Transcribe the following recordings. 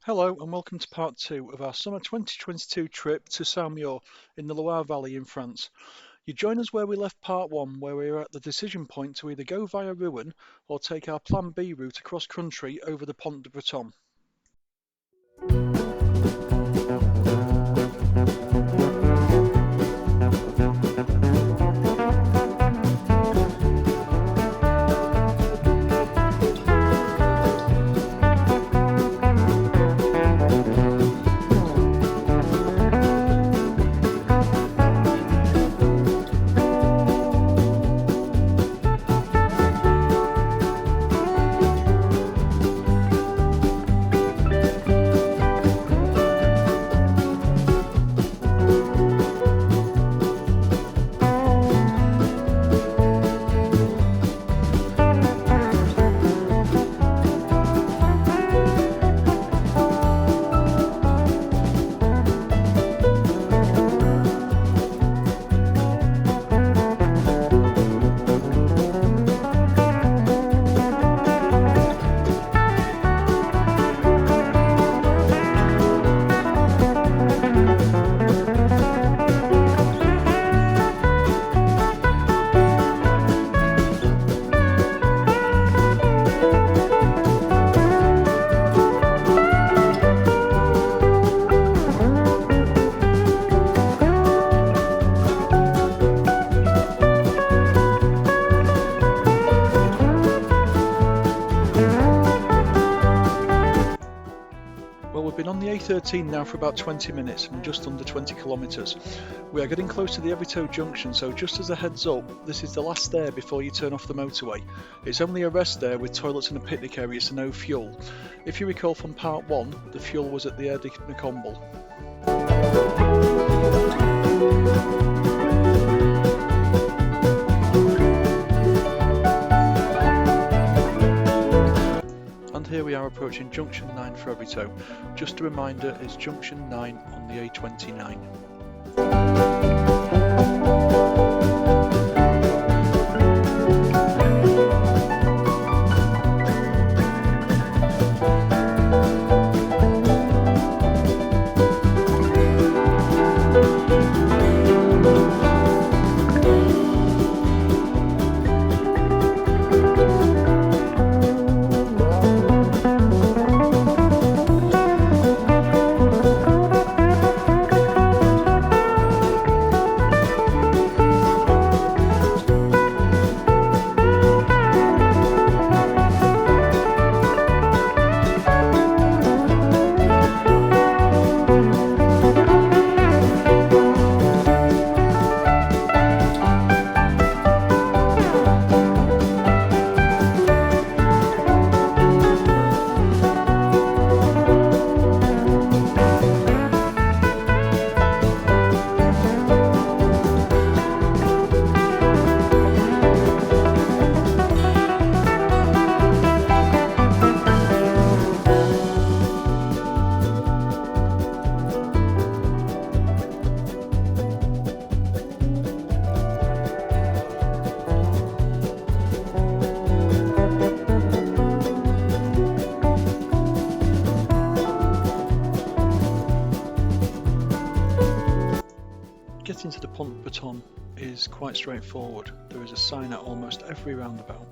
Hello and welcome to part 2 of our summer 2022 trip to Saumur in the Loire Valley in France. You join us where we left part 1, where we were at the decision point to either go via Rouen or take our plan B route across country over the Pont de Brotonne. We've been on the A13 now for about 20 minutes and just under 20 kilometres. We are getting close to the Evito junction, so just as a heads up, this is the last there before you turn off the motorway. It's only a rest there with toilets and a picnic area, so no fuel. If you recall from part 1, the fuel was at the aire de Comble. Here we are approaching junction 9 for Evito. Just a reminder, it's junction 9 on the A29. Getting to the Pont de Brotonne is quite straightforward. There is a sign at almost every roundabout.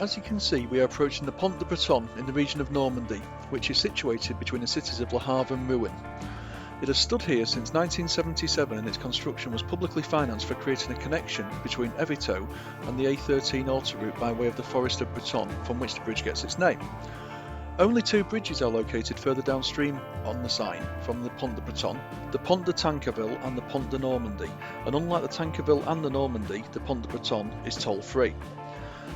As you can see, we are approaching the Pont de Brotonne in the region of Normandy, which is situated between the cities of Le Havre and Rouen. It has stood here since 1977 and its construction was publicly financed for creating a connection between Evito and the A13 autoroute by way of the Forest of Brotonne, from which the bridge gets its name. Only two bridges are located further downstream on the sign from the Pont de Brotonne, the Pont de Tancarville and the Pont de Normandy, and unlike the Tancarville and the Normandy, the Pont de Brotonne is toll-free.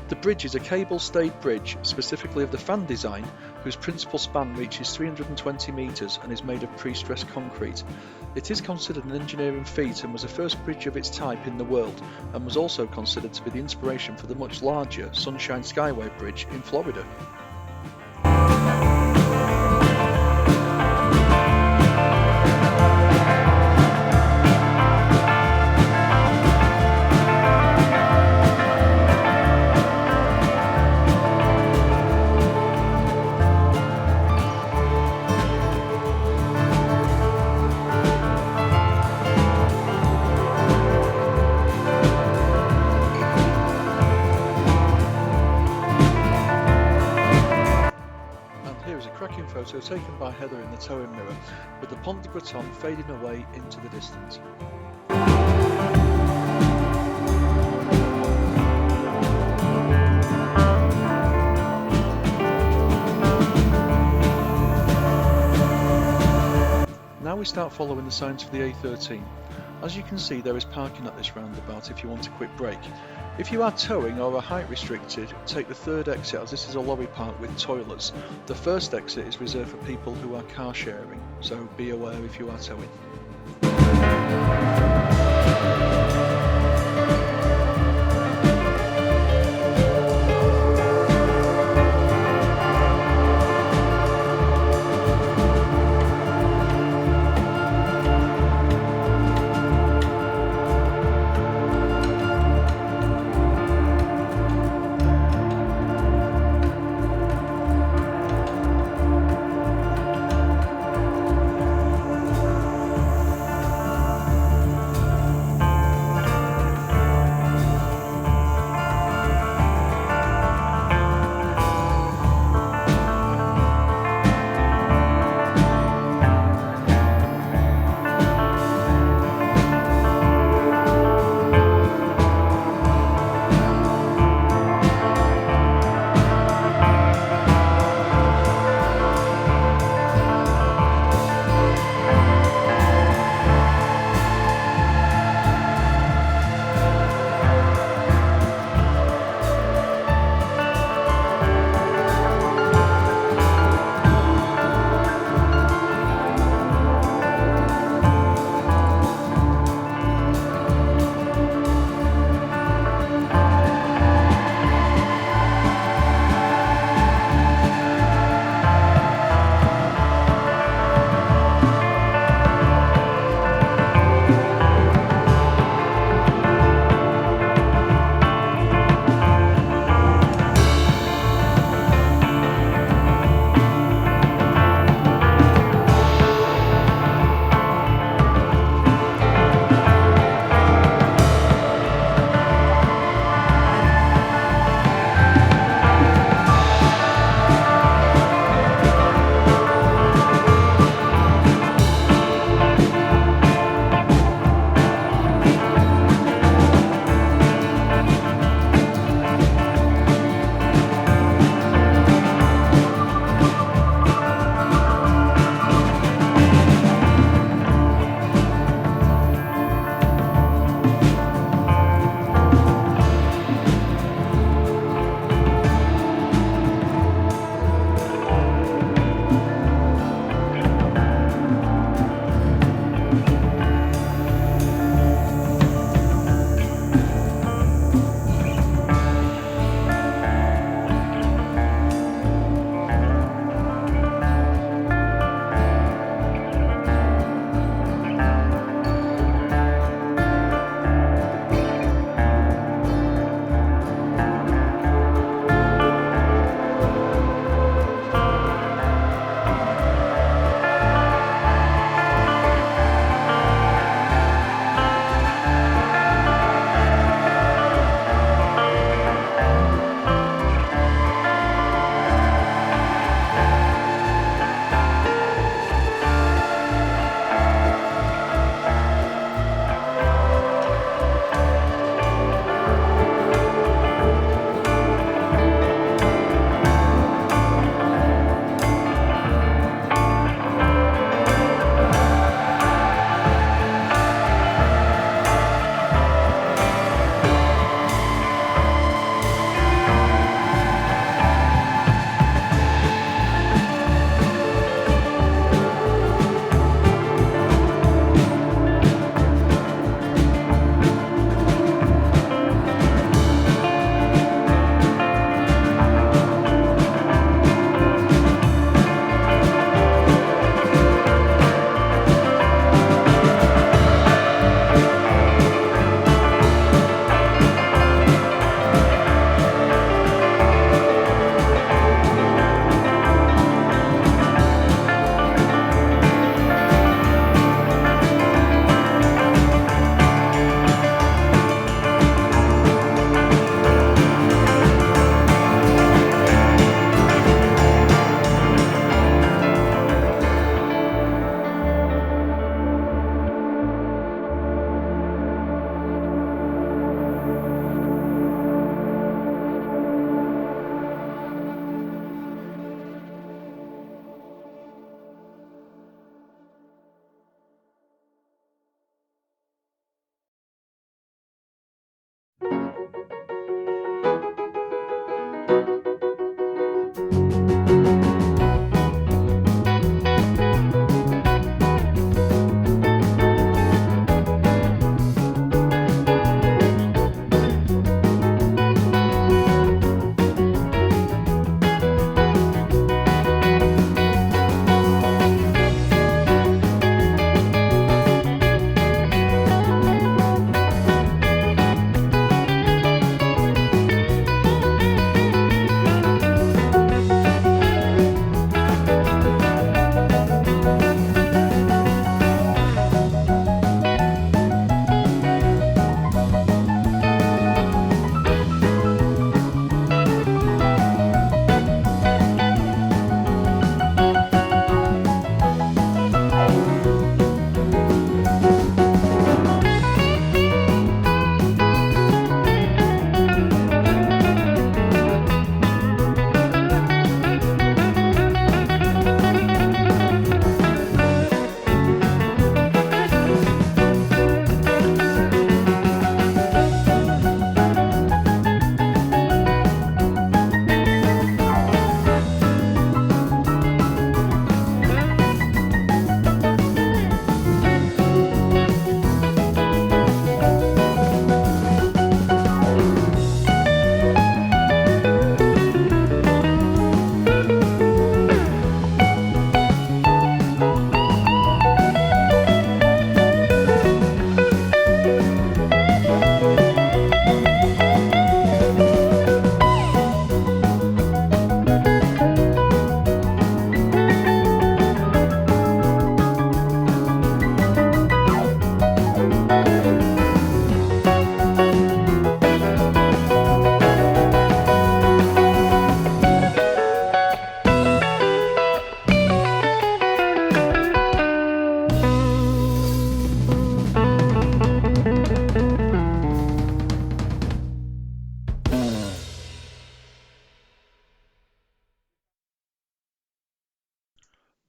The bridge is a cable-stayed bridge, specifically of the fan design, whose principal span reaches 320 metres and is made of pre-stressed concrete. It is considered an engineering feat and was the first bridge of its type in the world, and was also considered to be the inspiration for the much larger Sunshine Skyway Bridge in Florida. Photo taken by Heather in the towing mirror, with the Pont de Brotonne fading away into the distance. Now we start following the signs for the A13. As you can see, there is parking at this roundabout if you want a quick break. If you are towing or are height restricted, take the third exit, as this is a lorry park with toilets. The first exit is reserved for people who are car sharing, so be aware if you are towing.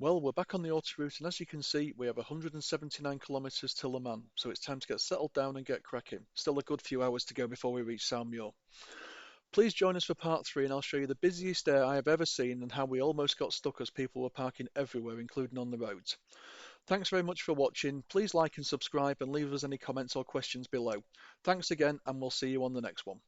Well, we're back on the autoroute, and as you can see, we have 179 kilometres to Le Mans, so it's time to get settled down and get cracking. Still a good few hours to go before we reach Saumur. Please join us for part 3, and I'll show you the busiest aire I have ever seen and how we almost got stuck as people were parking everywhere, including on the roads. Thanks very much for watching. Please like and subscribe and leave us any comments or questions below. Thanks again, and we'll see you on the next one.